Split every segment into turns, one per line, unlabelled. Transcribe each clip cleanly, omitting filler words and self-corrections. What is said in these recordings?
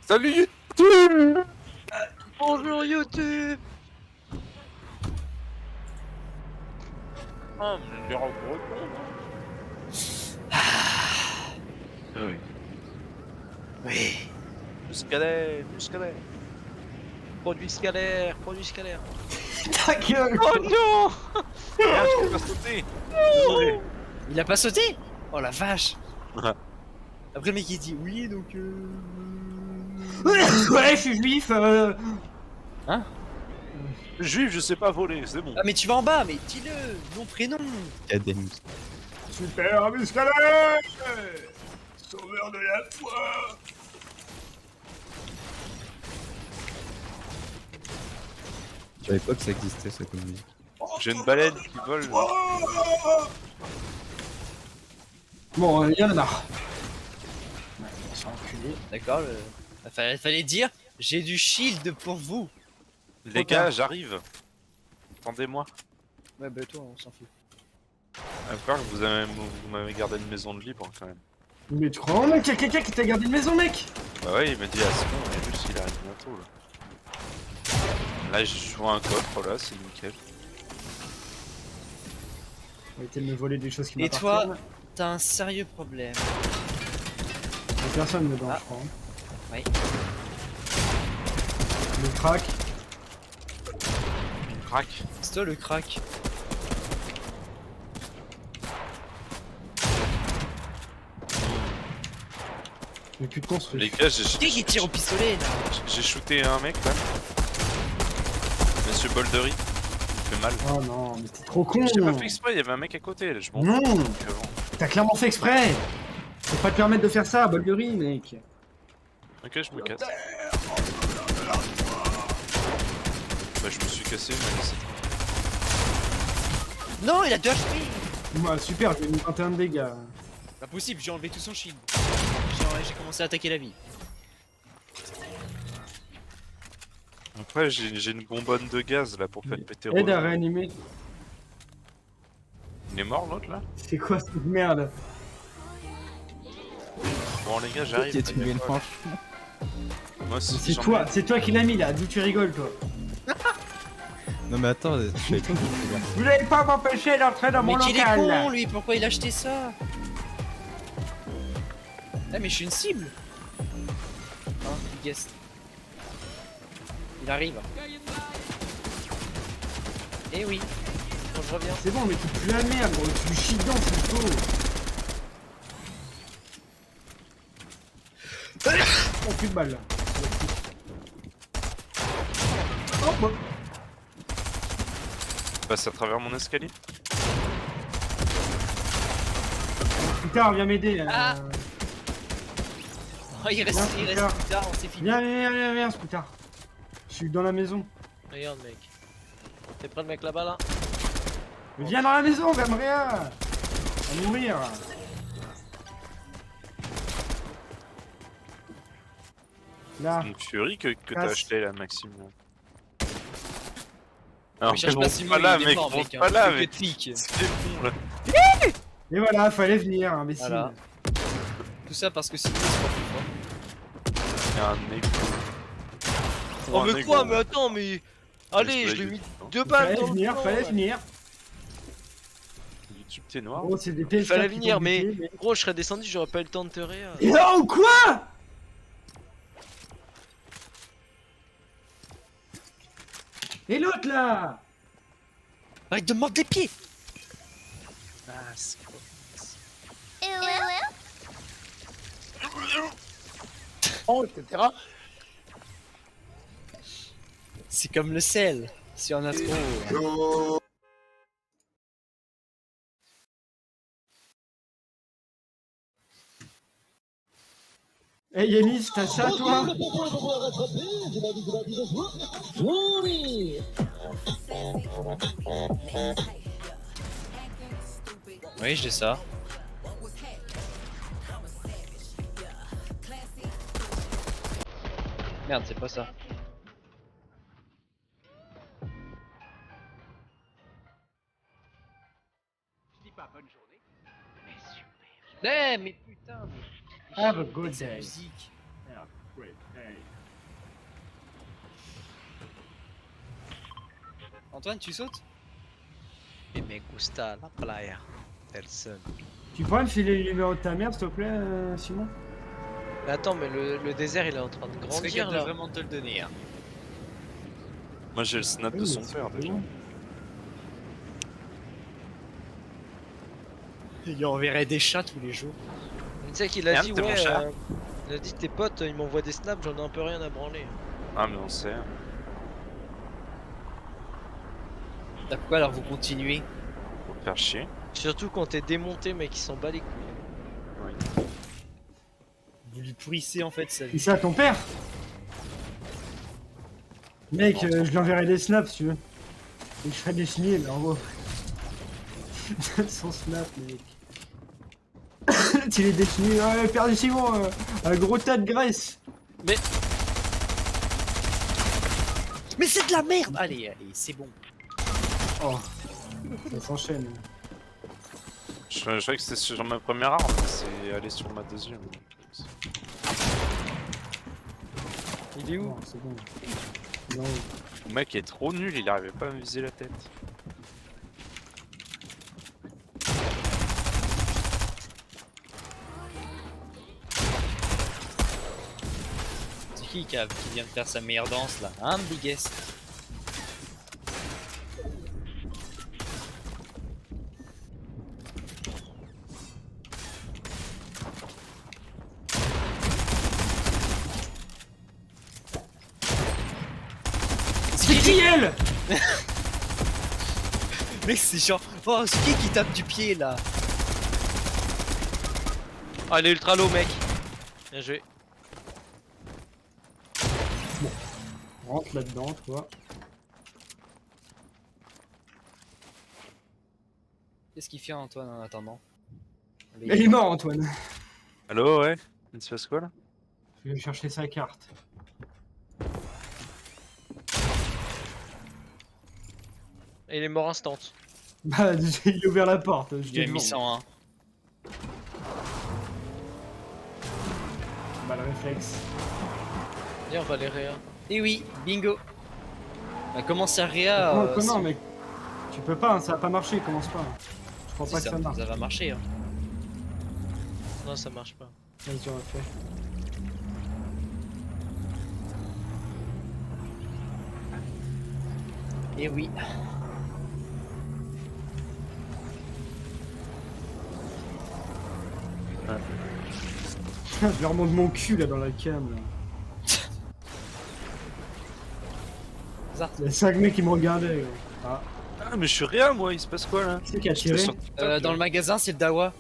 Salut YouTube.
Bonjour YouTube.
Ah, mais j'ai breton. Oui.
Oui.
Muscadet.
Produit scalaire, produit scalaire.
Ta gueule!
Oh non.
Merde, je peux pas sauter. Désolé.
Il a pas sauté. Oh la vache.
Ouais.
Après le mec il dit oui donc
Ouais, je suis juif.
Hein?
Juif, je sais pas voler, c'est bon.
Ah mais tu vas en bas, mais dis-le, nom prénom.
Cadence.
Super Muscadet, sauveur de la foi.
Je savais pas que ça existait cette musique.
J'ai une baleine qui vole.
Bon, il y en a marre. Ouais, on s'est enculé.
D'accord, fallait dire j'ai du shield pour vous.
Les gars, j'arrive. Attendez-moi.
Ouais bah toi on s'en fout.
Encore, vous m'avez gardé une maison de libre quand même.
Mais tu crois vraiment qu'il y a quelqu'un qui t'a gardé une maison, mec?
Bah ouais, il m'a dit ah c'est bon, on est juste il arrive bientôt là. Là je vois un coffre là, c'est nickel.
Arrêtez de me voler des choses qui
Et
m'appartiennent.
toi, t'as un sérieux problème.
Il y a personne dedans,
Ah.
je crois.
Oui.
Le crack.
Crac.
C'est toi le crack.
Mais plus de construire.
Les gars,
Qui qui tire au pistolet là?
j'ai shooté un mec là. Monsieur Boldery. Il fait mal.
Oh non, mais t'es trop con.
J'ai pas fait exprès, il y avait un mec à côté là, je m'en
Non.
fous. Avant.
T'as clairement fait exprès. Faut pas te permettre de faire ça, Bulgari, mec.
Ok, je me casse. Bah je me suis cassé, mais c'est...
Non, il a 2 HP.
Moi, super, j'ai mis 21 de dégâts.
Pas possible, j'ai enlevé tout son shield. J'ai commencé à attaquer la vie.
Après j'ai une bonbonne de gaz là pour faire péter
Aide à
Roland.
réanimer.
Il est mort l'autre là?
C'est quoi cette merde?
Bon les gars, j'arrive.
Qui a tué une manche.
Moi aussi,
C'est
j'en ai-
toi, c'est toi qui l'as mis là, d'où tu rigoles toi?
Non mais attends, je savais pas.
Vous n'allez pas m'empêcher d'entrer dans
Mais qu'il est con lui, pourquoi il a acheté ça? Ah mais je suis une cible. Hein, guest. Il arrive. Eh oui. Bon, je reviens.
C'est bon, mais tu pues la merde, gros, tu lui chies dedans, c'est faux. Oh, plus de balles là. Oh, bah.
Je passe à travers mon escalier.
Plus tard, viens m'aider là.
Ah. Oh, il reste
Scooter.
plus tard, on s'est fini.
Viens, Scooter. Je suis dans la maison.
Regarde mec. T'es prêt le mec là-bas là?
Mais viens dans la maison, Gamria. À mourir. Là.
Une furie que t'as
Casse.
acheté là, Maxime. Alors,
Oui, cherche
bon,
pas
c'est
Simon,
pas là,
il est
mec,
mort,
bon,
mec,
c'est
hein.
pas là,
C'est
mec.
que flic.
C'est bon là.
Et voilà, fallait venir, imbécile.
Voilà. Tout ça parce que Simon c'est pas plus fort.
Il y a un égo.
Oh
Un
mais
égo.
quoi? Mais attends mais... Allez, je lui ai mis 2 balles
Fallait
dans le
venir,
flanc,
fallait
ouais.
venir.
YouTube, t'es noir.
Gros, c'est des
Il
PS4
fallait
qui
venir
font
mais...
buter,
Gros je serais descendu, j'aurais pas eu le temps de te rire.
Et non, quoi? Et l'autre là?
Arrête de me mordre les pieds.
Ah, c'est quoi?
Oh, etc.
C'est comme le sel. Si on a trop...
Eh Yanis, t'as ça toi?
Oui, j'ai ça. Merde, c'est pas ça. Je dis pas bonne journée, mais super. Eh, mais putain, mais...
Have a good
Cette
day.
musique. Merde. Antoine, tu sautes?
Et me gusta la playa. Personne.
Tu pourrais me filer le numéro de ta mère, s'il te plaît, Simon?
Mais attends, mais le désert il est en train de
C'est
grandir
qu'elle doit
là.
vraiment te le donner. Hein.
Moi j'ai le snap de son père déjà.
Il lui enverrait des chats tous les jours.
Tu sais qu'il a
Merde,
dit,
t'es mon
ouais,
chat.
il a dit tes potes ils m'envoient des snaps, j'en ai un peu rien à branler.
Ah mais on sait.
T'as pourquoi alors vous continuez?
Faut faire chier.
Surtout quand t'es démonté, mec, il s'en bat les couilles.
Oui.
Vous lui pourrissez en fait sa
Et
vie.
ça, ton père? Mec, je lui enverrai des snaps si tu veux. Et je ferai des signes, mais en gros. Son snap, mec. Il est défini, ouais, père du Simon, un gros tas de graisse.
Mais c'est de la merde! Allez, allez, c'est bon.
Oh, ça s'enchaîne.
Je croyais que c'était sur ma première arme, mais c'est aller sur ma deuxième.
Il est où?
Non, c'est bon. Non.
Le mec est trop nul, il arrivait pas à me viser la tête.
C'est qui vient de faire sa meilleure danse là? Hein, Biggest?
C'est qui elle?
Mec, c'est genre. Oh, c'est qui tape du pied là?
Ah, il est ultra low, mec. Bien joué.
Rentre là-dedans, toi.
Qu'est-ce qu'il fait Antoine en attendant?
Il est mort, Antoine.
Allo, ouais? Il se passe quoi là?
Je vais chercher sa carte.
Et il est mort instant.
Bah, il a ouvert la porte. Je
Il a
t'ai
mis
devant.
101.
Bah, le réflexe.
Viens, on va les réa.
Et oui, bingo! Bah, comment ça réa?
Comment, mec? Tu peux pas, hein, ça va pas marcher, commence pas. Je crois pas que ça marche.
Ça va marcher. Hein.
Non, ça marche pas.
Vas-y, on refait.
Et oui.
Je leur montre mon cul là dans la cam. Là. Il y a 5 mecs qui me regardaient. Gros. Ah,
Ah mais je suis rien moi, il se passe quoi là?
c'est qui a tiré?
Sur TikTok,
Dans le magasin, c'est le Dawa.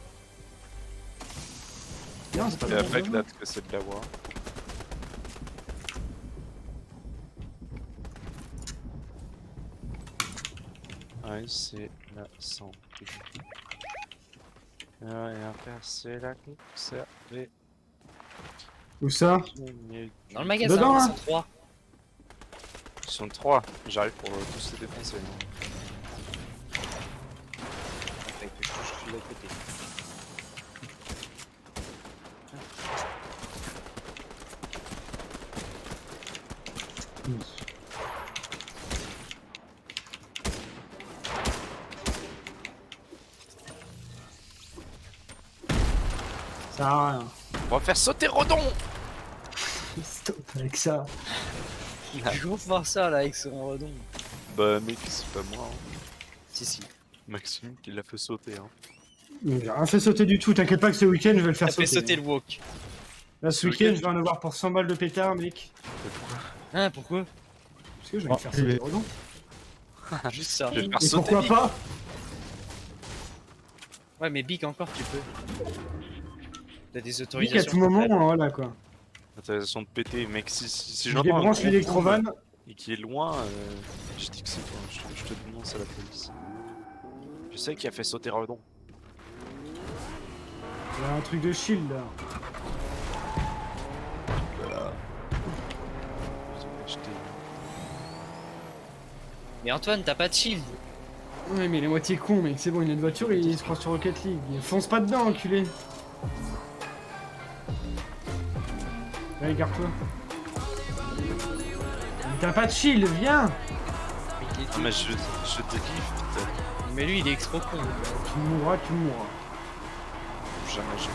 Non, c'est pas
Et
le
après
bon.
que date que c'est de la voix. Ouais, c'est la santé. Rien faire, c'est la conserver.
Où ça?
Dans le magasin,
Dedans,
ils
hein.
sont 3.
Ils sont 3, j'arrive pour tous les défoncer.
Je suis de l'autre côté.
Ça sert à rien.
On va faire sauter Rodon!
Stop avec ça.
Il est toujours faire ça là avec son redon.
Bah mec, c'est pas moi, hein.
Si, si.
Maxime qui l'a fait sauter. Hein.
J'ai rien fait sauter du tout, t'inquiète pas que ce week-end je vais le faire
Ça fait
sauter.
sauter le walk.
Là ce week-end je vais en avoir pour 100 balles de pétard, mec.
Hein, pourquoi?
Parce que je vais me faire sauter le redon.
Juste ça.
Je vais faire
Et
sauter
pourquoi
Big.
pas?
Ouais, mais Big encore, tu peux. T'as des
Mec, à
autorisations.
tout moment, voilà quoi.
Autorisation de péter, mec, si
Je
j'entends un
débranche
gros
l'électrovan.
boom et qui est loin, je dis que c'est toi, je te dénonce à la police. Je sais qui a fait sauter Rodon.
Il y a un truc de shield là.
Voilà. Ils ont acheté.
Mais Antoine, t'as pas de shield.
Ouais, mais il est moitié con, mec. C'est bon, il a une voiture et il se croit sur Rocket League. Fonce pas dedans, enculé. Allez, écarte-toi. Mais t'as pas de shield, viens.
Non, mais je délivre peut-être.
Mais lui il est extra con.
Tu mourras, tu mourras.
Jamais je.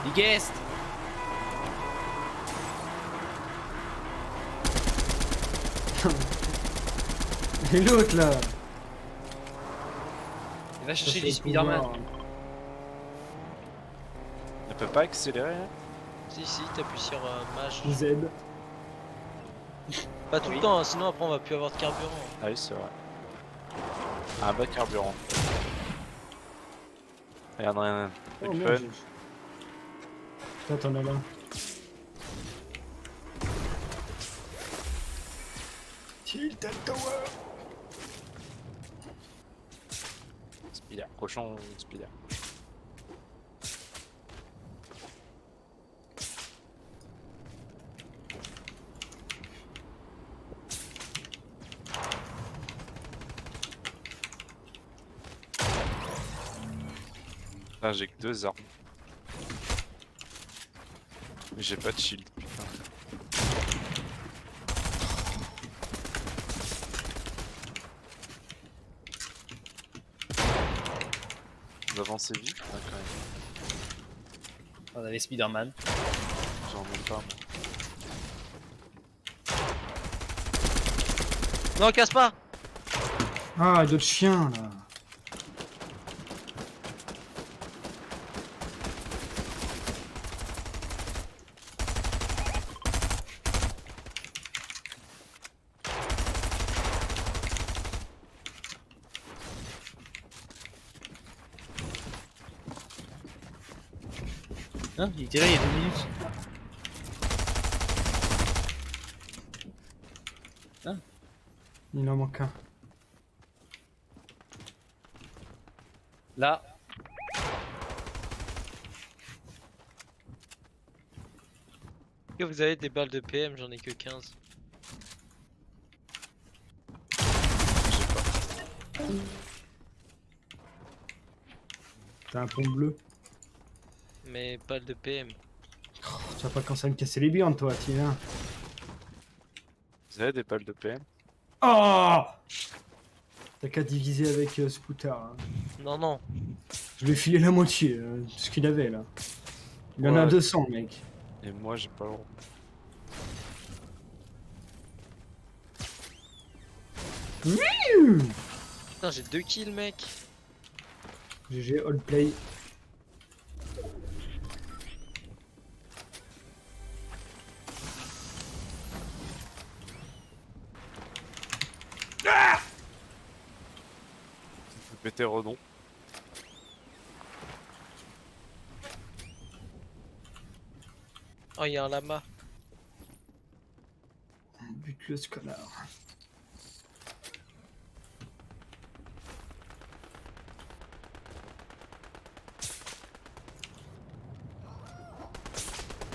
Il guest.
Et l'autre là.
Il va
Ça,
chercher
c'est
du
le
Spider-Man.
pouvoir.
Ne peut pas accélérer hein.
Si, t'appuies sur mage.
Z.
Pas tout le temps, hein, sinon après on va plus avoir de carburant.
Ah oui, c'est vrai. Un bas carburant. Regarde, rien.
Oh,
Une
merde,
fun.
Toi, t'en as là. Tilt Tower.
Spider. Cochon, spider. Ah, j'ai que 2 armes. Mais j'ai pas de shield, putain. Vous avancez vite quand même.
On avait Spider-Man.
J'en ai pas moi.
Non, casse pas.
Ah, d'autres chiens là.
Hein, il était là il y a 2 minutes.
Il en manque un.
Là.
Que vous avez des balles de PM, j'en ai que 15.
T'as un pont bleu.
Mais balles de PM.
Oh, tu vas pas commencer à me casser les biens toi, tiens.
Vous avez des balles de PM?
Oh, t'as qu'à diviser avec Scooter. Hein.
Non, non.
Je lui ai filé la moitié de ce qu'il avait là. Il en a
Ouais.
200 mec.
Et moi j'ai pas le droit.
Putain, j'ai 2 kills, mec.
GG, all play.
Faut péter Redon.
Oh, il y a un lama.
Bute-le ce connard.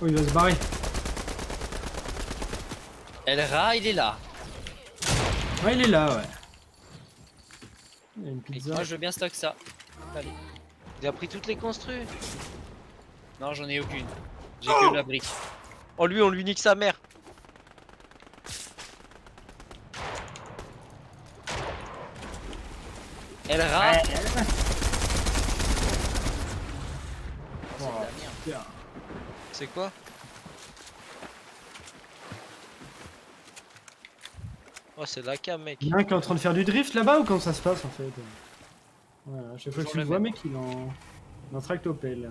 Oh, il va se barrer.
Elra, il est là.
Ouais, il est là, ouais. Il y a une
Et
pizza.
moi je veux bien stock ça. Allez.
Il a pris toutes les construits.
Non, j'en ai aucune. J'ai que la brique.
Oh, lui, on lui nique sa mère.
Elra.
Ouais.
Oh, c'est de la
Oh,
merde.
putain.
C'est quoi? Oh, c'est la cam, mec.
Il y en a un qui est en train de faire du drift là-bas ou comment ça se passe en fait? Voilà, à chaque fois que tu le
le
vois,
même.
mec, il en tractopelle.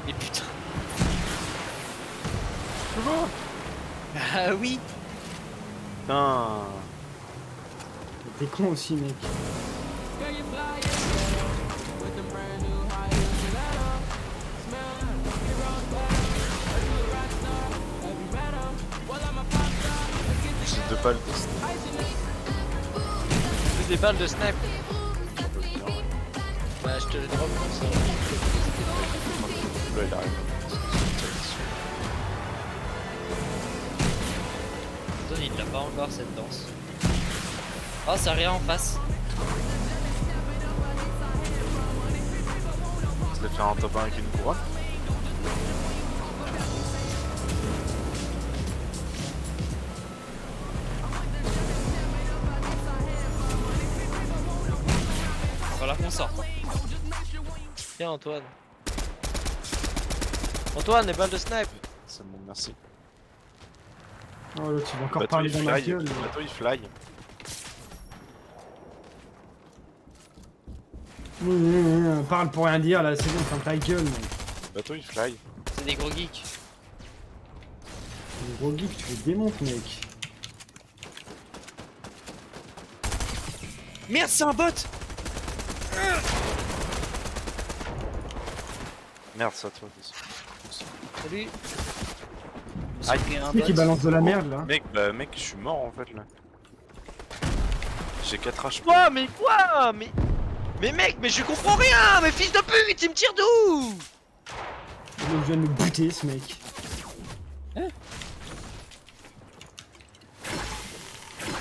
Mais putain.
Oh,
Ah oui.
Putain.
t'es con aussi, mec.
J'ai 2 balles de sniper.
Plus des balles de snipe.
J'en peux bien, ouais.
Bah, je te le drop comme ça.
Là, il arrive.
encore cette danse. Oh, ça rien en face.
Je vais faire un top 1 avec une couronne.
Voilà qu'on sort. Tiens, Antoine. Antoine, les balles de snipe.
C'est bon, merci.
Oh là, tu vas encore
Bateau
parler
il
dans ma
fly,
gueule.
bateau il fly.
Parle pour rien dire là, c'est bon, ferme ta gueule, mec.
Bateau il fly.
C'est des gros geeks.
Le gros geek, tu les démontes, mec.
Merde, c'est un bot.
Merde, ça toi.
Salut.
Aïe.
J'ai pris un
Le mec qui
bot.
balance de la merde là.
Mec, je suis mort en fait là. J'ai 4 HP.
Quoi? Mais quoi? Mais mec, mais je comprends rien! Mais fils de pute, il me tire d'où?
Il vient de me buter ce mec.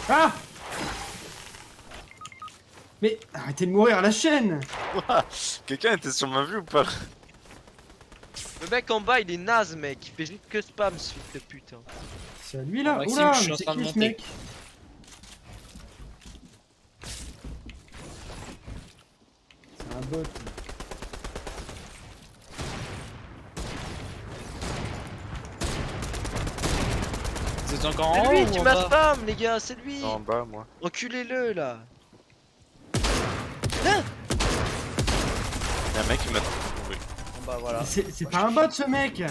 Ah! Mais arrêtez de mourir à la chaîne!
Quelqu'un était sur ma vue ou pas?
Le mec en bas, il est naze, mec. Il fait juste que spam, ce fils de pute. Hein.
C'est à lui là.
Maxime,
Oula,
je suis
mais
en
c'est
train de
qui ce
monter.
mec? C'est un bot.
C'est encore en
C'est
haut
lui
ou
qui
en
m'a
bas?
spam, les gars, c'est lui!
En bas, moi.
Enculez-le, là!
Y'a un mec qui m'a trouvé.
En bas, voilà.
C'est pas un bot ce mec!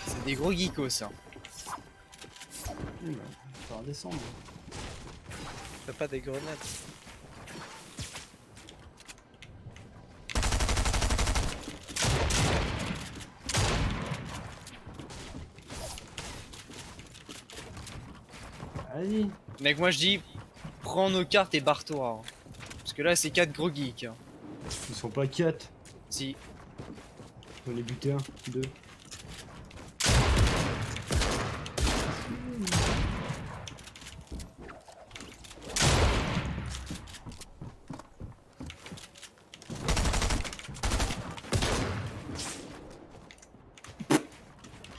C'est des gros geekos, hein.
Ça va descendre.
Fais pas des grenades.
Vas-y.
Mec, moi je dis, prends nos cartes et barre-toi. Hein. Parce que là, c'est 4 gros geeks. Hein.
Ils sont pas 4.
Si.
J'en ai buté 1, 2.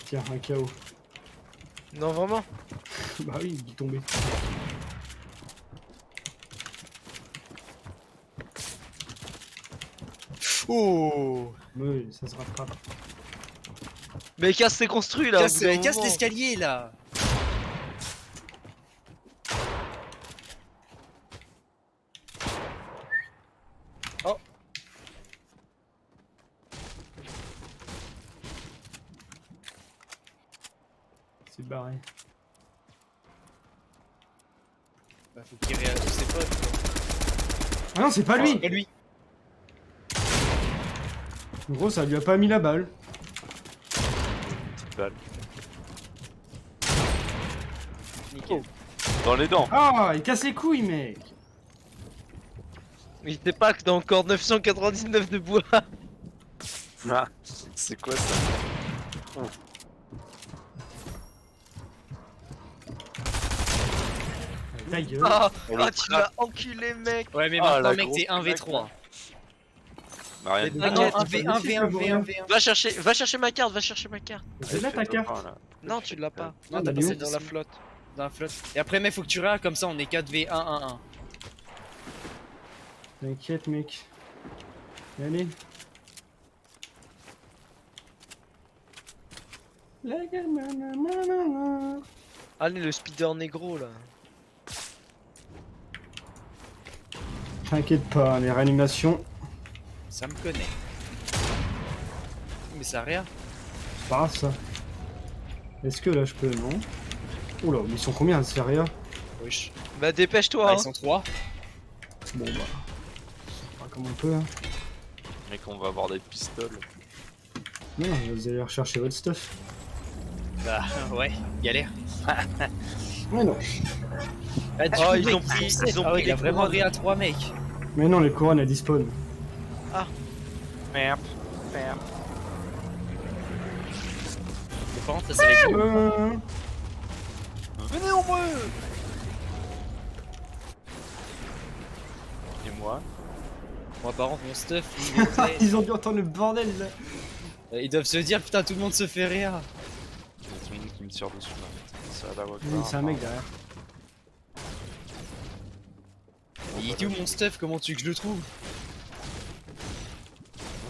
Tiens, un KO.
Non, vraiment?
Bah oui, il est tombé.
Oh!
Oui, ça se rattrape.
Mais casse s'est construit, là! au bout d'un
Casse
moment.
l'escalier là. Oh.
C'est barré.
Bah, faut qu'il réagisse ses potes.
Ah non, c'est pas lui!
Pas lui.
En gros, ça lui a pas mis la balle.
Petite balle.
Nickel.
Dans les dents.
Ah, il casse les couilles, mec!
Il sait pas que t'as encore 999 de bois!
Ah, c'est quoi ça?
Ta gueule.
Ah,
On le
tu l'as enculé, mec!
Ouais, mais
Ah,
maintenant,
la
mec,
grosse
t'es 1v3.
Bah, rien.
Mais
Ah non,
t'inquiète,
1v1.
Va chercher ma carte, va chercher ma carte!
C'est là ta carte.
Non, tu l'as pas.
Ah,
Non, t'as
bah,
passé
dis
C'est dans la flotte.
dans la flotte. Et après, mec, faut que tu réages comme ça, on est 4v1-1-1.
T'inquiète, mec. Allez.
Allez, le speeder négro, là.
T'inquiète pas, les réanimations,
Ça me connaît. Mais ça a rien.
c'est pas grave ça. Est-ce que là je peux, non? Oula, mais ils sont combien à Seria?
Wesh.
Bah, dépêche-toi!
Ah,
hein.
ils sont 3.
Bon bah. On fera comme on peut, hein.
Mec, on va avoir des pistoles.
Non, vous allez rechercher votre stuff.
Bah, ouais, galère.
Mais non.
Ah, du
Oh,
coup,
ils
mec,
ont pris- ils ont
ah,
pris
ouais, il a
les
vraiment
couronnes.
ré à 3 mecs.
Mais non, les couronnes elles dispawn.
Merde. Merde.
Par contre, ça c'est rigolo.
Venez en moi. Et moi?
Moi, par contre, mon stuff, il était-
Ils ont dû entendre le bordel là.
ils doivent se dire, putain, tout le monde se fait rire.
Il y a tout le monde qui me tire dessus là. Ça a la voix
Oui, c'est un mec derrière.
Il est où mon stuff? Comment tu veux que je le trouve?
Moi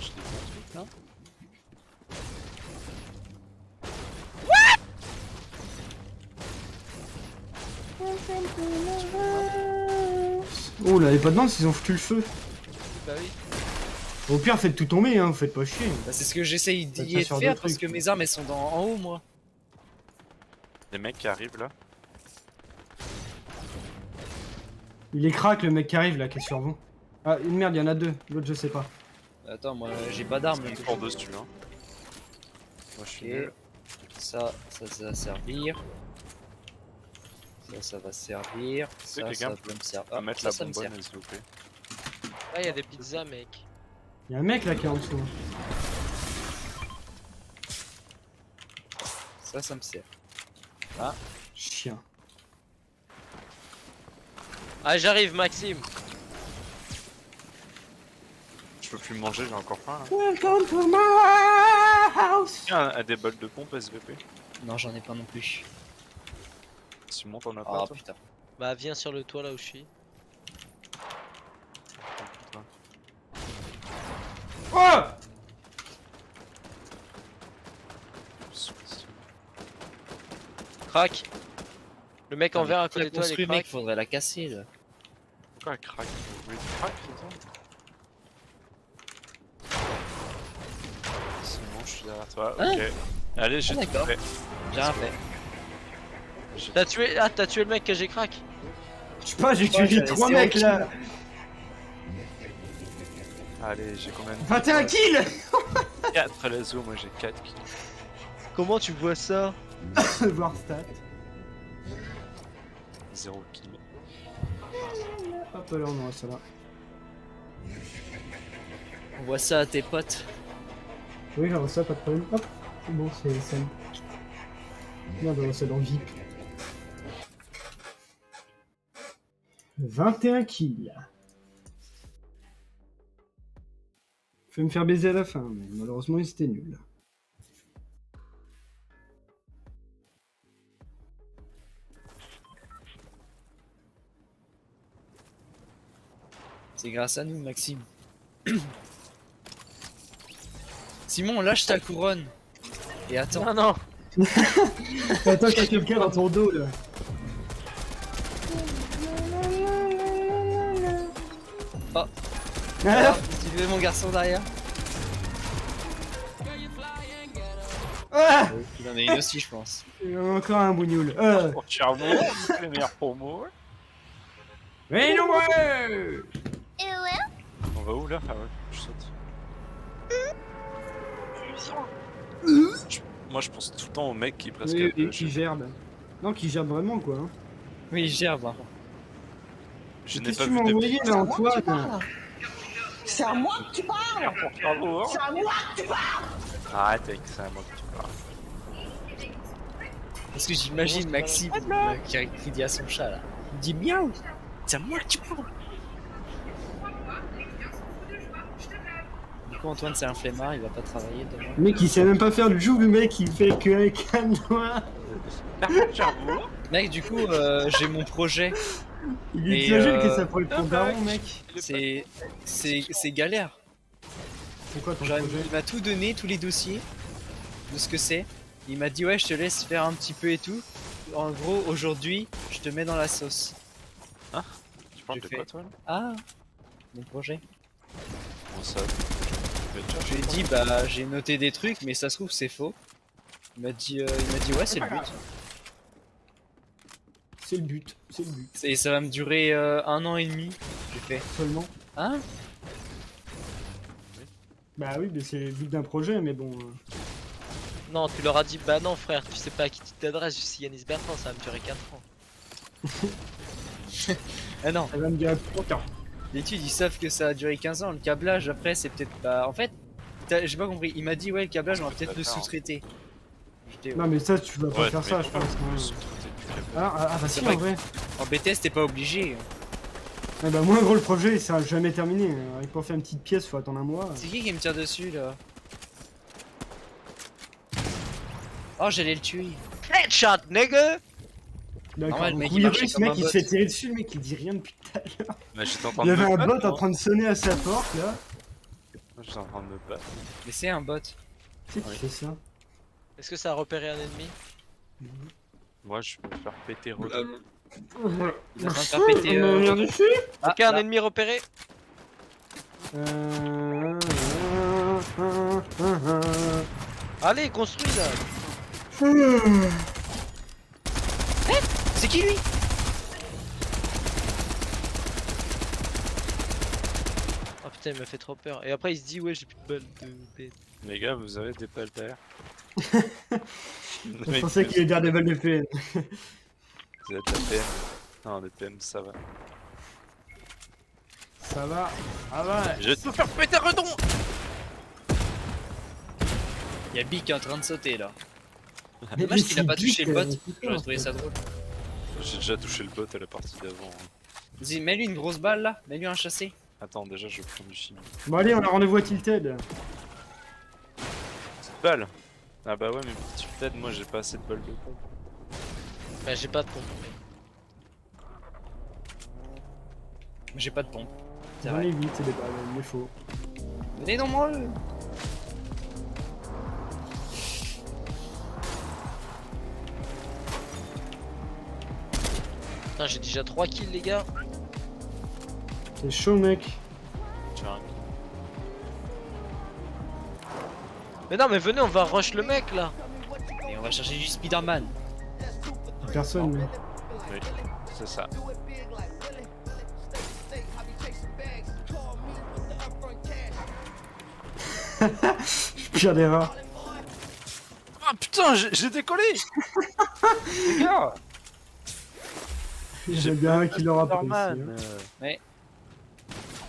je l'ai construit là.
Oh là, les pas de danse, ils ont foutu le feu.
Bah oui.
Au pire, faites tout tomber, hein, vous faites pas chier.
Bah, c'est ce que j'essaye
Ça
d'y
sur
faire
des
parce
trucs.
que mes armes elles sont en haut, moi.
Les mecs qui arrivent là.
Il est crack le mec qui arrive là, qui est sur vous. Ah, une merde, il y en a deux. L'autre, je sais pas.
Attends, moi j'ai pas d'armes.
Ils courent dessus hein. Moi je suis
Ok.
nul.
Ça va servir. Ça va servir. Ça
quelqu'un
peut me servir.
On va mettre
ça,
la
ça me sert.
bonbonne s'il vous plaît.
Ah, il y a des pizzas, mec.
Il y a un mec là qui est en dessous.
Ça me sert.
Chien.
Ah, j'arrive, Maxime.
Je peux plus manger, j'ai encore faim là.
Welcome to my house.
Tiens, a des balles de pompe SVP.
Non, j'en ai pas non plus.
Simon t'en as
Ah
pas toi?
putain.
Bah, viens sur le toit là où je suis.
Putain.
Oh
Crac. Le mec en vert à côté
La
de toi, il est
construit, mec,
crack.
faudrait la casser là.
Pourquoi elle craque? Vous voulez du crack c'est ça? Simon je suis derrière toi,
Hein?
ok. Allez j'ai tout
d'accord.
fait.
J'ai rien fait.
J'ai-
T'as tué le mec que j'ai crack.
Je sais pas, j'ai
Ouais,
tué
j'avais
3
zéro
mecs là.
Allez j'ai combien de
21 kills.
4 les os, moi j'ai 4 kills.
Comment tu vois ça?
Voir stat.
0 kills.
Hop là, on aura ça là.
On voit ça à tes potes.
Oui, j'envoie ça, pas de problème. Hop, c'est bon, c'est SN. Merde, on ça dans VIP. 21 kills. Je vais me faire baiser à la fin, mais malheureusement, c'était nul.
C'est grâce à nous, Maxime. Simon, lâche ta couronne. Et attends.
Non, non.
Attends, t'as quelqu'un dans ton dos là.
Oh.
Ah,
Tu veux mon garçon derrière?
ah,
Il en a une aussi, je pense.
il y en a encore un bougnoul.
Pour Charbon, les meilleurs promos.
Mais non, ouais.
On va où là? Ah ouais, je saute. Moi je pense tout le temps au mec qui est presque.
Oui,
à deux,
qui gerbe. Non, qui gerbe vraiment quoi. Hein.
Oui, je gère, par contre.
Je n'ai
Qu'est-ce
pas
que tu
vu
m'as
depuis.
envoyé là, Antoine?
C'est à moi que tu parles.
Bravo, hein.
C'est à moi que tu parles.
Arrête avec ça, moi que tu parles.
Parce que j'imagine Maxime qui dit à son chat là. Il dit miaou. C'est à moi que tu parles. Du coup, Antoine, c'est un flemmard, il va pas travailler demain.
Le mec, il sait même pas faire le joug, le mec, il fait que avec un doigt.
Charbon.
Mec, du coup, j'ai mon projet.
Il est
Et,
exagère que ça prend le ton daron, mec.
C'est galère.
C'est quoi ton
Genre,
projet?
il m'a tout donné, tous les dossiers de ce que c'est. Il m'a dit ouais, je te laisse faire un petit peu et tout. En gros, aujourd'hui, je te mets dans la sauce.
Tu parles
J'ai
de
fait-
quoi toi là?
Ah, mon projet.
Comment ça?
Je lui ai dit bah j'ai noté des trucs, mais ça se trouve c'est faux. Il m'a dit ouais, c'est le but.
C'est le but, c'est le but.
Et ça va me durer 1 an et demi. J'ai fait.
Seulement.
Hein?
Bah oui, mais c'est le but d'un projet, mais bon.
Non, tu leur as dit, bah non, frère, tu sais pas à qui tu t'adresses, je suis Yanis Bertrand, ça va me durer 4 ans.
Ah non,
Ça va me dire autant.
l'étude ils savent que ça a duré 15 ans. Le câblage après c'est peut-être pas. En fait, j'ai pas compris. Il m'a dit ouais, le câblage on va peut-être le sous-traiter. acheter.
Non, mais ça, tu vas pas
Ouais,
faire ça,
mais
je
pourquoi
pense.
vous
hein.
sous-traitez du câble?
Bah
C'est
si,
vrai
en vrai.
En BTS, t'es pas obligé.
Eh bah, moi, gros, le projet, ça a jamais terminé. Pour faire une petite pièce, faut attendre un mois.
C'est qui me tire dessus là? Oh, j'allais le tuer.
Headshot, nigga!
D'accord,
normal, le
donc
mec, il
oui,
marchait
russe,
comme
mec,
un
il se
bot.
fait tirer dessus, le mec, il dit rien depuis tout à l'heure.
Bah, j'étais en train
Il y
de me
avait un
battre,
bot en
moi.
train de sonner à sa porte, là.
Moi, j'étais en train de me battre.
Mais c'est un bot.
C'est qui
Oui.
fait ça?
Est-ce que ça a repéré un ennemi?
Moi, je peux faire péter Rodin.
Il est en train de faire péter.
Ok, un ennemi repéré. Allez, construis là!
C'est qui lui?
Oh putain, il m'a fait trop peur. Et après, il se dit, ouais, j'ai plus de balles de bête.
Les gars, vous avez des balles d'air?
Je pensais qu'il allait dire des balles de PN.
Vous êtes la PM? Non, les PM, ça va.
Ça va, ça va.
Je vais te faire péter Redon!
Il y a Big qui est en train de sauter là.
Mais
Dommage qu'il a
c'est
pas touché le
Bic,
bot.
putain,
J'aurais trouvé ça drôle.
J'ai déjà touché le bot à la partie d'avant. hein.
Vas-y, mets-lui une grosse balle là. Mets-lui un chassé.
Attends, déjà, je prends du chimie.
Bon, allez, on a rendez-vous à Tilted.
Petite balle! Ah bah ouais, mais petit peut-être, moi j'ai pas assez de balles de pompe.
Bah, j'ai pas de pompe.
J'ai pas de pompe. C'est
J'en
vrai.
ai 8, c'est des balles, il est faux.
Venez dans moi.
Putain, j'ai déjà 3 kills, les gars.
C'est chaud, mec.
Tu vois,
Mais non, mais venez, on va rush le mec là.
Et on va chercher du Spider-Man.
Personne, mais.
oui, c'est ça.
Pire des rats.
Ah putain, j'ai décollé! Les gars!
J'ai bien un qui l'aura pas réussi. hein.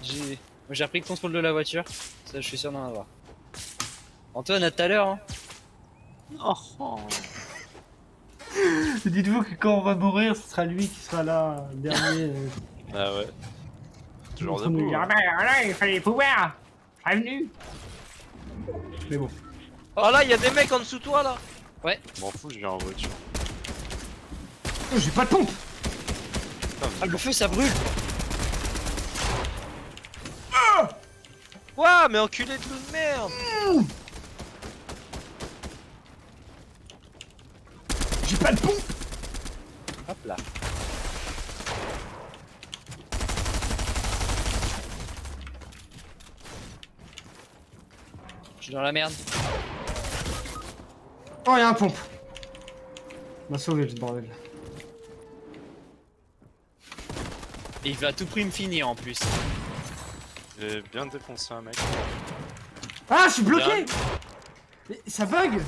Spider-Man,
Moi, j'ai repris le contrôle de la voiture. Ça, je suis sûr d'en avoir. Antoine, à tout à l'heure. Hein.
Dites-vous que quand on va mourir, ce sera lui qui sera là, le dernier.
Ah ouais. Toujours
en train de nous
debout.
dire,
hein.
ah ben, voilà, il fallait pouvoir. Prévenu. Mais bon.
Oh là, il y a des mecs en dessous de toi là.
M'en fous, je viens en voiture.
Oh, j'ai pas de pompe.
Putain,
Ah, le feu, ça brûle.
Ouah, mais enculé de loup de merde.
J'ai pas de pompe.
Hop là. Je suis dans la merde.
Oh, y'a un pompe. M'a sauvé ce bordel.
Et il va à tout prix me finir en plus.
j'ai bien défoncé un mec.
Ah, je suis bloqué. Mais ça bug.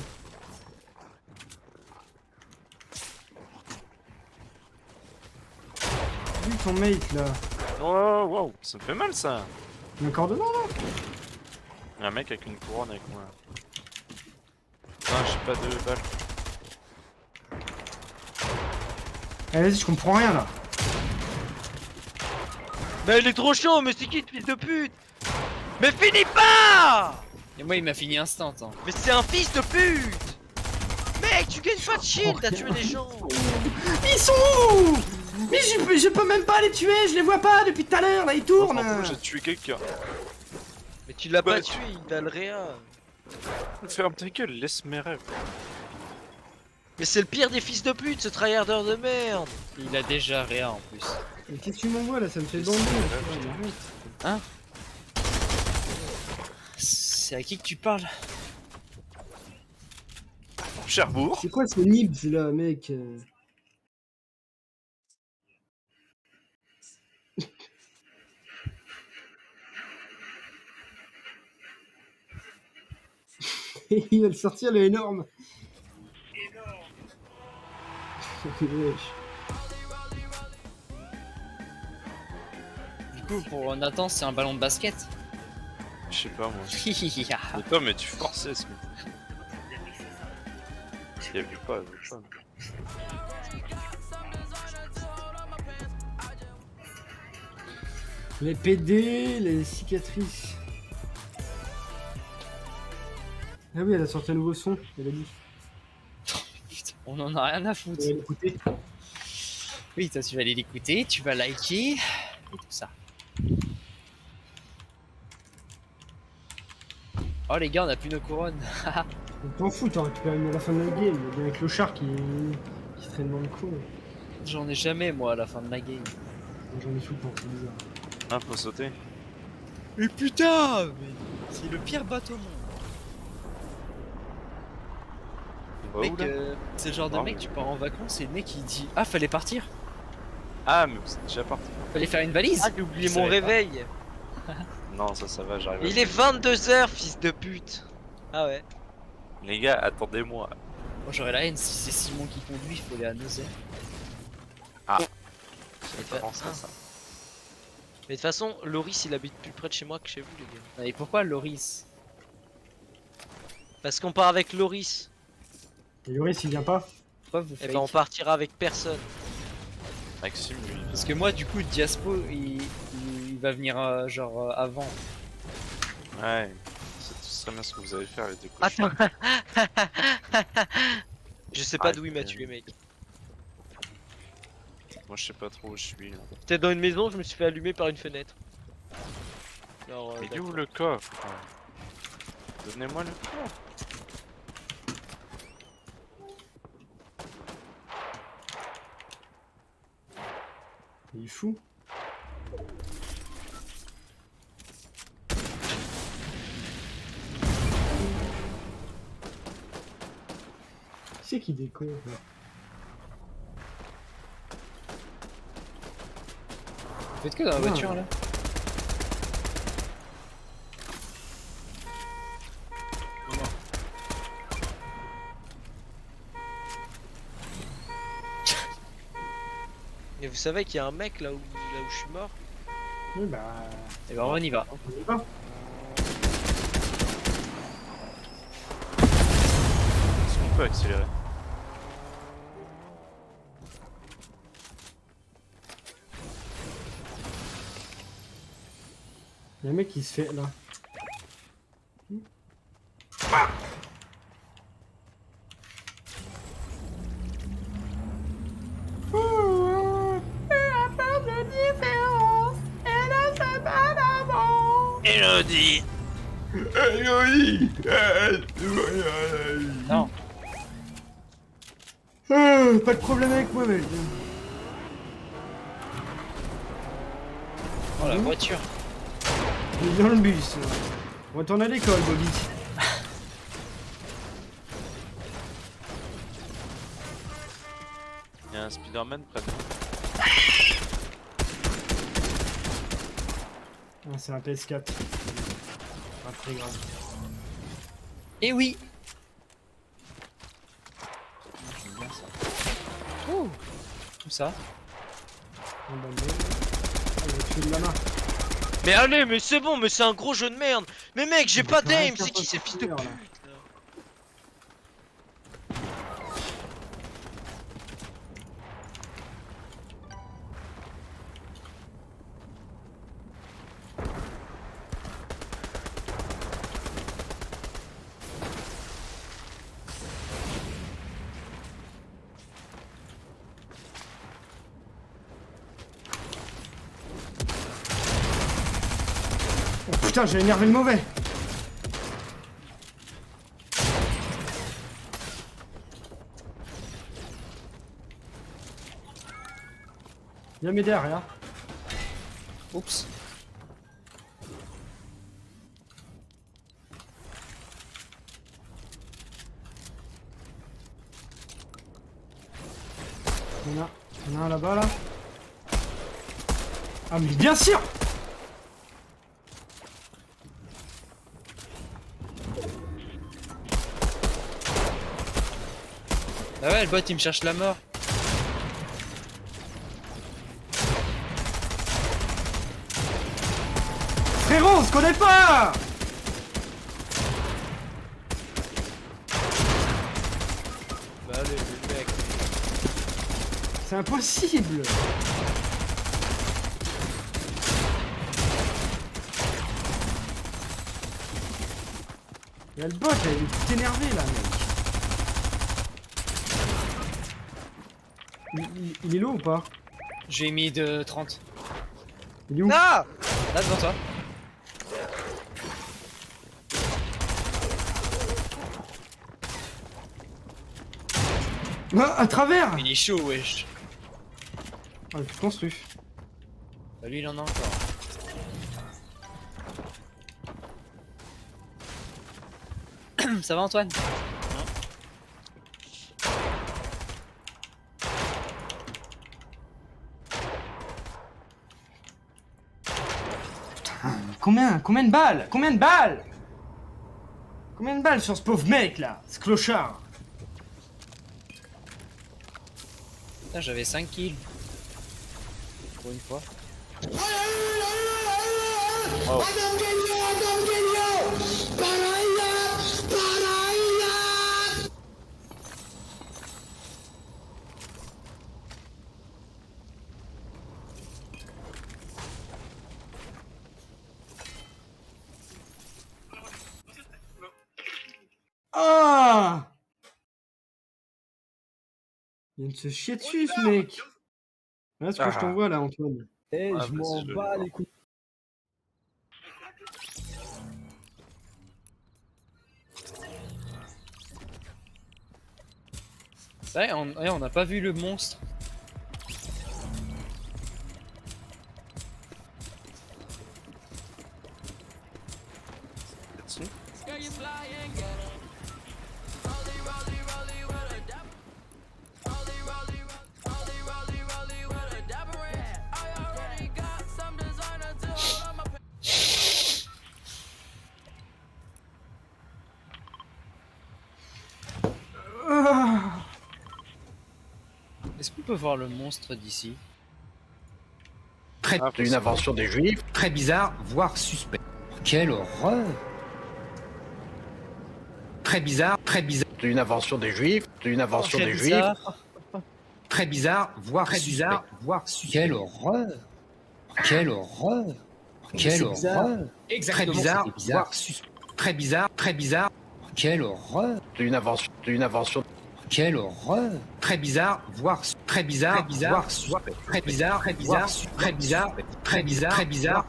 Vu ton mate là.
Oh wow, ça me fait mal ça!
Il y a encore dedans là.
Il y a un mec avec une couronne avec moi. Ah, j'ai pas de balles.
Allez, vas-y, je comprends rien là.
Mais il est trop chaud, mais c'est qui ce fils de pute? Mais finis pas!
Et moi, il m'a fini instant. Hein.
Mais c'est un fils de pute! Mec, tu gagnes pas de shield, t'as tué des gens!
Ils sont où? Mais je peux même pas les tuer, je les vois pas depuis tout à l'heure là, ils tournent.
Enfin, j'ai tué quelqu'un.
Mais tu l'as
Bah,
pas
tu-
tué, il a le réa.
Ferme ta gueule, laisse mes rêves.
Mais c'est le pire des fils de pute, ce tryharder de merde!
Il a déjà rien en plus.
Mais qu'est-ce que tu m'envoies là? Ça me fait bander.
Hein? C'est à qui que tu parles?
Cherbourg.
C'est quoi ce nibs là, mec? Il va le sortir le énorme. Wesh.
Du coup, pour Nathan, c'est un ballon de basket.
Je sais pas moi.
Hihihi.
Mais toi, mais tu forçais ce mec. Il a vu pas, il a vu pas.
Les PD, les cicatrices. Ah oui, elle a sorti un nouveau son, elle a dit.
Putain, on en a rien à foutre.
Elle a écouté.
Oui, toi, tu vas aller l'écouter, tu vas liker et tout ça. Oh les gars, on a plus nos couronnes.
On t'en fout, t'as récupéré une à la fin de la game. Il y a bien avec le char qui traîne dans le coin.
J'en ai jamais moi à la fin de la game.
J'en ai tout le temps, c'est bizarre.
Ah, faut sauter.
Mais putain, mais c'est le pire bateau au monde.
On va
Mec,
où, là
c'est le genre de
Ah,
mec,
oui.
tu pars en vacances et le mec il dit ah fallait partir,
Ah, mais vous êtes déjà parti.
fallait faire une valise.
Ah, j'ai oublié
Je
mon
savais pas.
réveil.
Non, ça va, j'arrive. à-
Il est 22h, fils de pute. Ah ouais.
Les gars, attendez-moi.
Moi j'aurais la haine si c'est Simon qui conduit, il faut aller à Nausée.
Comment ça, ça
Mais de toute façon, Loris il habite plus près de chez moi que chez vous, les gars.
Et pourquoi Loris?
Parce qu'on part avec Loris.
Et Yoris, il vient pas.
Pourquoi vous
Et
faites?
ben on partira avec personne.
Maxime, lui.
Parce que moi du coup Diaspo il va venir avant.
Ouais. C'est très bien ce que vous allez faire avec des
Attends.
cochons.
Je sais pas
Ah,
d'où il m'a
ok.
tué, mec.
Moi, je sais pas trop où je suis. Là.
J'étais dans une maison, je me suis fait allumer par une fenêtre. Alors,
Mais il est
d'accord.
où le coffre? Donnez-moi le coffre.
Il est fou. Qui c'est qui décore là?
Vous faites que dans la voiture là?
Et vous savez qu'il y a un mec là où je suis mort?
Oui, bah.
Et ben on y va.
On y va.
Est-ce qu'on peut accélérer?
Il y a un mec qui se fait là.
Elodie!
Non.
Pas de problème avec moi, mec.
Oh la voiture.
Il est dans le bus. On retourne à l'école, Bobby.
Il y a un Spider-Man près de nous.
Ah, c'est un PS4. Pas très grave.
Et oui. J'aime bien ça. Ouh. Tout ça.
Un bandit. Ah, il a tué de la main.
Mais allez, mais c'est bon, mais c'est un gros jeu de merde. Mais mec, j'ai pas d'aim,
Arrête,
c'est qui ces fils de
là.
pute?
Oh putain, j'ai énervé le mauvais. Viens m'aider derrière.
Oups.
Il y en a un là-bas là. Ah mais bien sûr.
Ah ouais, le bot il me cherche la mort.
Frérot, on se connaît pas. C'est impossible. Il y a le bot là, il est tout énervé là, mec. Il est low ou pas?
J'ai mis de 30.
Il est où?
Ah
Là devant toi.
Ah, à travers.
Il est chaud, wesh.
Ah, tu construis.
Bah, lui, il en a encore. Ça va, Antoine?
Combien de balles? Combien de balles? Combien de balles sur ce pauvre mec là? Ce clochard.
Putain, j'avais 5 kills. Pour une fois.
Ah! Il vient de se chier dessus ce mec. Voilà ce que je
Ah.
t'envoie là, Antoine.
Eh,
Ah,
je
bah,
m'en
c'est joli,
bats
quoi.
les couilles. C'est vrai, on n'a pas vu le monstre.
Là-dessus.
Ah!
Est-ce qu'on peut voir le monstre d'ici?
Très
Ah,
une
possible.
invention des juifs, très bizarre, voire suspect.
Quelle horreur!
Très bizarre, une invention des juifs, une invention
Très
des juifs,
bizarre.
très bizarre, voire
Très
suspect.
bizarre.
Voire suspect.
Quelle horreur! Quelle horreur! Quelle
C'est bizarre.
horreur!
Très bizarre,
c'était bizarre.
voire suspect. Très bizarre,
Quelle horreur!
une invention
Quelle horreur!
très bizarre, voire très bizarre, voire suspect. Très bizarre, très bizarre, très bizarre, très bizarre, très bizarre,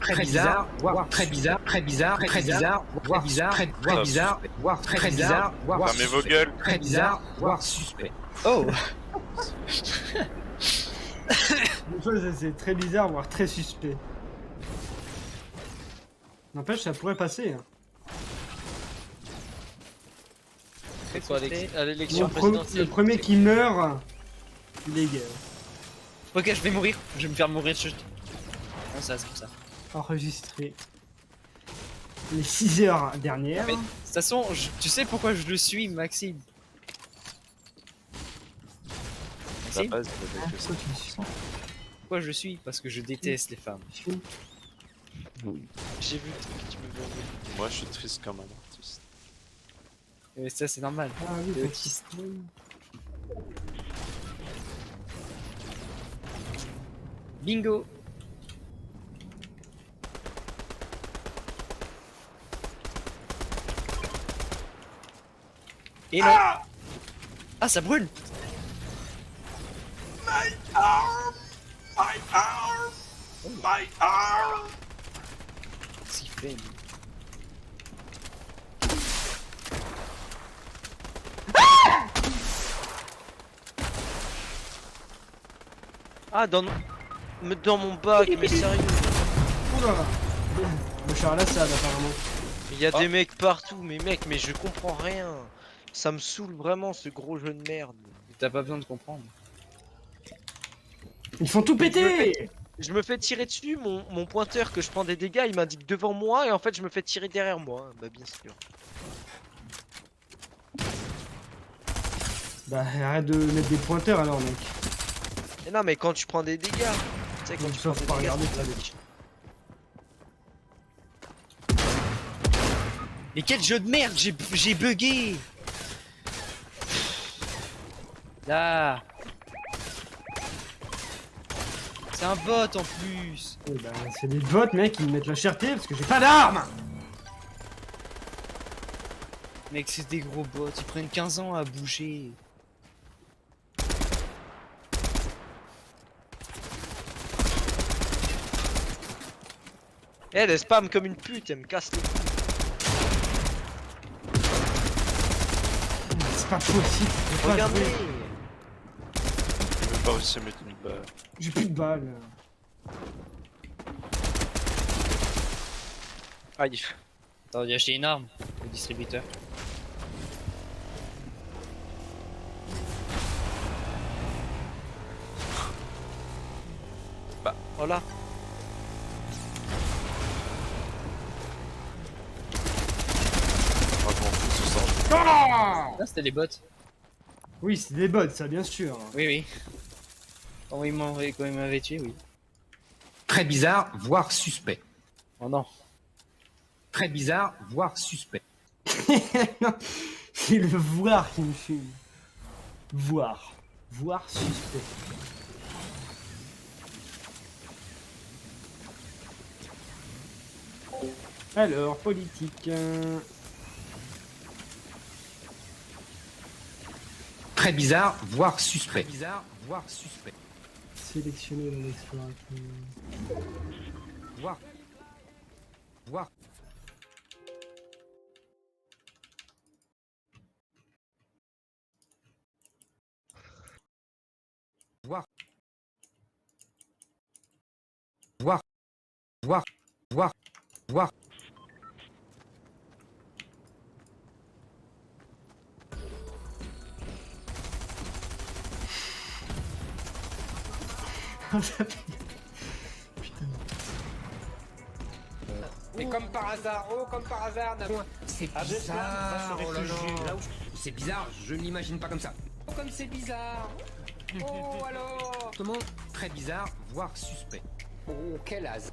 très bizarre, voire très bizarre, très bizarre, très bizarre, voire bizarre, très bizarre, voire très bizarre, voire
Fermez vos gueules.
très bizarre, voire suspect.
Oh!
Des fois, c'est très bizarre, voire très suspect. N'empêche, ça pourrait passer. Hein.
C'est quoi à l'élection
Le
présidentielle?
premier qui meurt, il est gay.
Ok, je vais mourir. Je vais me faire mourir de chute. Non, ça, c'est pour ça.
Enregistré les 6 heures dernières.
Mais de toute façon, tu sais pourquoi je le suis, Maxime?
Ça
Maxime,
passe avec
Pourquoi tu me suis pas
pourquoi je le suis? Parce que je déteste les femmes.
J'ai vu le truc que tu me veux envoyer.
Moi, je suis triste comme un artiste.
Et ça, c'est normal.
Ah oui,
Le
t'as
autiste. Bingo! Et là! Ah, ça brûle! Qu'est-ce qu'il fait, lui?
Ah, dans mon bac, mais sérieux.
Oula. Le char à la salle, apparemment.
Il y a des mecs partout, mais mec, mais je comprends rien. Ça me saoule vraiment ce gros jeu de merde.
T'as pas besoin de comprendre.
Ils font tout péter.
Je me fais tirer dessus, mon pointeur que je prends des dégâts, il m'indique devant moi et en fait je me fais tirer derrière moi. Bah bien sûr.
Bah arrête de mettre des pointeurs alors, mec.
Mais non mais quand tu prends des dégâts, tu sais quand
Ils
tu
savent
prends
pas
des dégâts,
regarder,
ça
ça.
m'indique.
Mais quel jeu de merde! J'ai bugué! Là! C'est un bot en plus.
Eh ben, c'est des bots, mec, qui me mettent la cherté parce que j'ai pas d'armes.
Mec, c'est des gros bots, ils prennent 15 ans à bouger.
Eh, elle spam comme une pute, elle me casse les couilles.
C'est pas possible. je peux pas
Regardez.
jouer.
J'ai même pas réussi à mettre une balle.
J'ai plus de balles.
Aïe. Attends, j'ai acheté une arme au distributeur.
Voilà.
Ah, je m'en fous, ce sort.
Ah, c'était des bots.
Oui, c'est des bots, ça, bien sûr.
Oui, oui. Quand il m'avait tué, oui.
Très bizarre, voire suspect.
Oh non.
Très bizarre, voire suspect.
C'est le voir qui me fume. Voir. Voir suspect. Alors, politique.
Très bizarre, voire suspect. Très bizarre, voire suspect.
Sélectionner dans l'exploration.
Voire. Voire. Voir. Voir. Voir. Voir. Voir.
Mais comme par hasard, oh comme par hasard,
C'est
Ah, j'espère,
bizarre,
ça,
oh
je
là
serai
là. C'est bizarre, je ne l'imagine pas comme ça.
oh, comme c'est bizarre. Oh alors.
Comment? Très bizarre, voire suspect.
Oh quel hasard.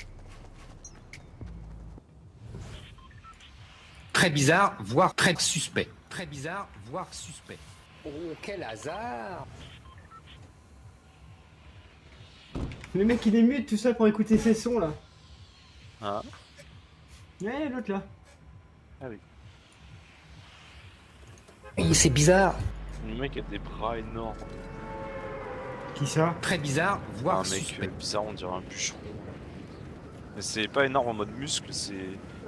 Très bizarre, voire très suspect. Très bizarre, voire suspect.
Oh quel hasard.
Le mec, il est mute, tout ça pour écouter ses sons, là.
Ah,
Ouais, l'autre, là.
Oui, c'est bizarre.
le mec a des bras énormes.
Qui ça?
Très bizarre, voire
Un mec
suspect.
bizarre, on dirait un bûcheron. Mais c'est pas énorme en mode muscle, c'est.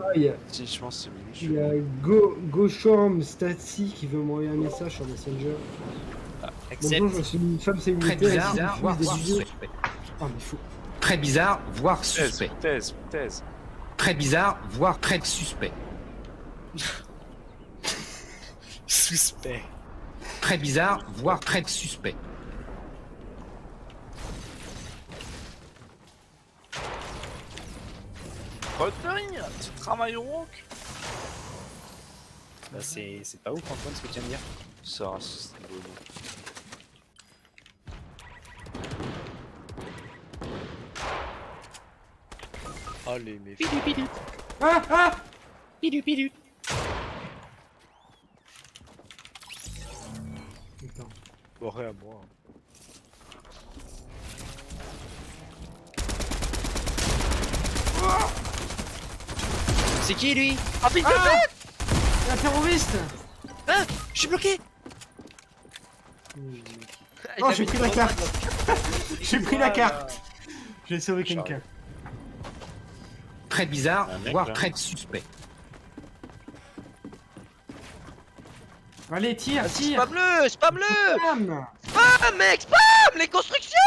Ah, il y a,
Si, je pense que c'est
il y
minuscule.
a Goshorm Statsy qui veut m'envoyer un message sur Messenger.
Accepte.
Bonjour, je suis une femme
Très
célibataire
bizarre,
qui diffuse
voire
des vidéos.
suspect.
Oh, mais fou.
Très bizarre, voire
Thèse,
suspect.
thèse, thèse.
Très bizarre, voire très suspect.
Suspect.
Très bizarre, voire très suspect.
Retenir, tu travailles au rock.
Bah, c'est pas ouf, Antoine, ce que tu viens de dire.
C'est raciste, bon.
Allez, mais
Pidu pidu.
Ah, ah!
Pidu pidu.
Putain.
borré à moi.
C'est qui lui?
Ah putain,
Un terroriste!
Ah, je suis bloqué.
Oh, j'ai pris la carte! J'ai pris la carte! J'ai sauvé quelqu'un.
Très bizarre,
Un mec,
voire
là.
très suspect.
Allez, tire, tire!
Spam-le, spam-le.
Bam!
Ah mec, spam les constructions.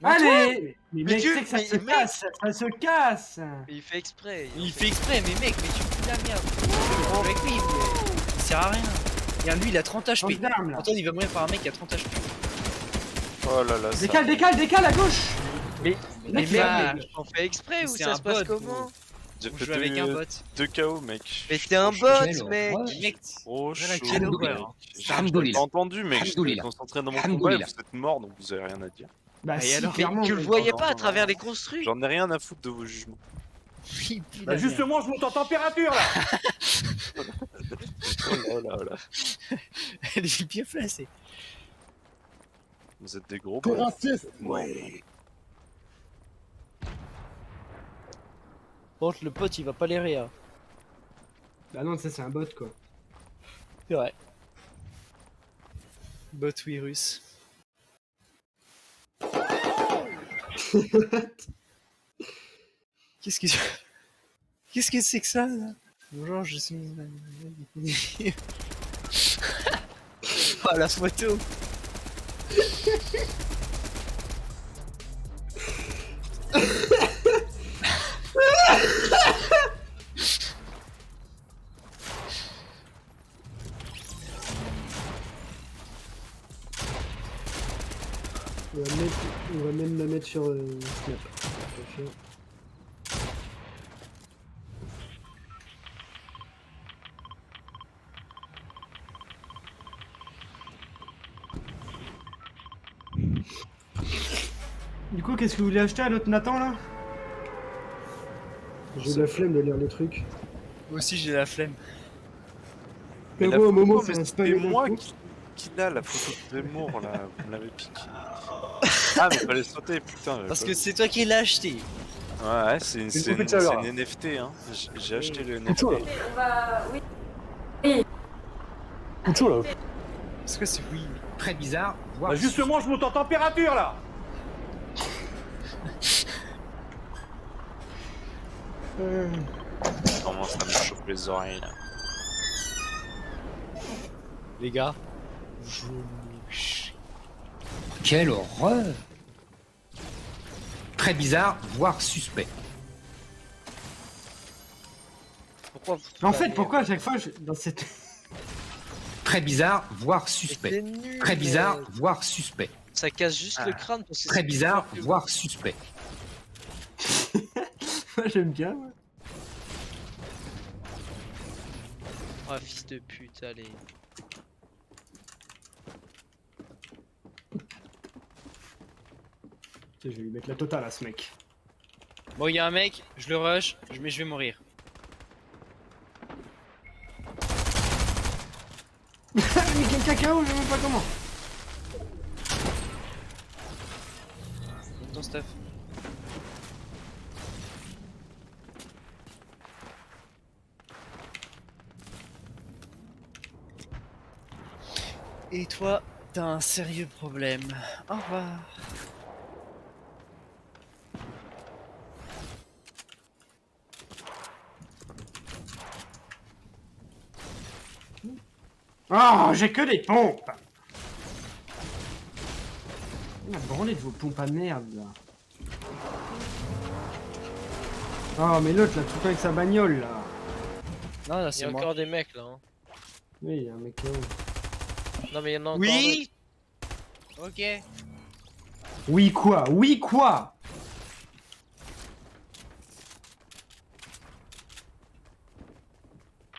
Allez! Mais mec,
tu-
c'est que ça
mais
se
mec-
casse! Ça se casse!
Il fait exprès.
Il fait exprès, mais mec, mais tu fous de la merde. Je vais avec lui, mais il sert à rien. Regarde, lui, il a 30
Change
HP.
d'arme, là!
Antoine, il va mourir par un mec qui a 30 HP.
Oh là là, ça.
Décale, décale, décale à gauche!
Mais
Mec,
mais
mec, on fait exprès ou
c'est
ça
un
se passe
bot,
comment?
J'ai
On
fait
joue avec un bot.
2 KO, mec.
Mais t'es un
Trop
bot,
quelle
mec.
horreur.
Mec,
Trop
Voilà,
chaud.
quelle
mec.
horreur.
J'ai
Alhamdoulilah.
pas entendu, mec. J'étais
Alhamdoulilah.
concentré dans mon combat.
Alhamdoulilah.
Vous êtes mort, donc vous avez rien à dire.
Bah,
Et
si,
alors,
clairement.
Tu le
mec.
voyais
non,
pas à
non,
travers
non.
les construits?
J'en ai rien à foutre de vos jugements.
il pue la
Bah
merde.
justement, je monte en température là.
Oh là là.
Elle est bien placée.
Vous êtes des gros bots.
Ouais.
Par contre, le pote, il va pas les rire.
Bah non, ça c'est un bot quoi.
C'est vrai. Bot virus. Qu'est-ce que Qu'est-ce que c'est que ça là? Bonjour, je suis. Oh la photo.
On va même la mettre sur Snap. Du coup, qu'est-ce que vous voulez acheter à l'autre Nathan là? J'ai la flemme de lire les trucs.
Moi aussi j'ai la flemme.
Mais la
gros, au
photo,
moment,
mais
c'est un
c'était
spam
moi
d'infos.
qui l'a la photo de Zemmour là, vous me l'avez piqué. Ah mais fallait sauter putain.
Parce que c'est toi qui l'as acheté.
Ouais, c'est une NFT hein. J'ai acheté le NFT.
On va. Oui.
Parce que c'est oui.
Très bizarre, voire
Bah justement, je monte en température là.
Commence à me chauffer les oreilles là.
Les gars.
Quelle horreur! Très bizarre, voire suspect.
Pourquoi
En fait, pourquoi à chaque fois dans cette.
Très bizarre, voire
C'est
suspect.
nul,
Très bizarre,
mec.
voire suspect.
Ça casse juste le crâne parce que
Très
c'est
bizarre,
plus fort que-
voire suspect.
Moi j'aime bien. Ouais.
Ah, fils de pute, allez.
Tiens, je vais lui mettre la totale à ce mec.
Bon, il y a un mec, je le rush, mais je vais mourir.
Mais quel cacao, je sais même pas comment.
Donne ton stuff. Et toi, t'as un sérieux problème. Au revoir.
Oh, j'ai que des pompes. La branlée de vos pompes à merde là. Oh, mais l'autre là, tout le temps avec sa bagnole là.
Non, là,
Il y
c'est
a
moi.
encore des mecs là. Hein.
Oui, il y a un mec là.
Non, mais il y en a encore.
Oui. Ok.
Oui, quoi? Oui, quoi?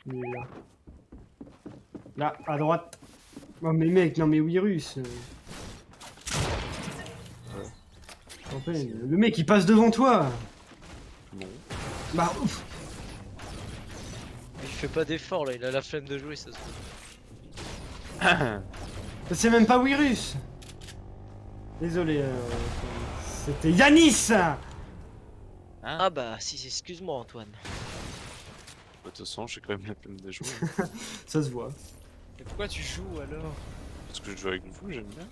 Il est là. Là, à droite. Oh, mais mec, non, mais virus. En fait, le mec il passe devant toi.
Non.
Bah, ouf.
Il fait pas d'effort là, il a la flemme de jouer, ça se voit.
C'est même pas virus. Désolé, c'était Yanis.
Ah bah, si, excuse-moi Antoine.
De toute façon, j'ai quand même la peine de jouer.
Ça se voit.
Mais pourquoi tu joues alors?
Parce que je joue avec vous, j'aime bien.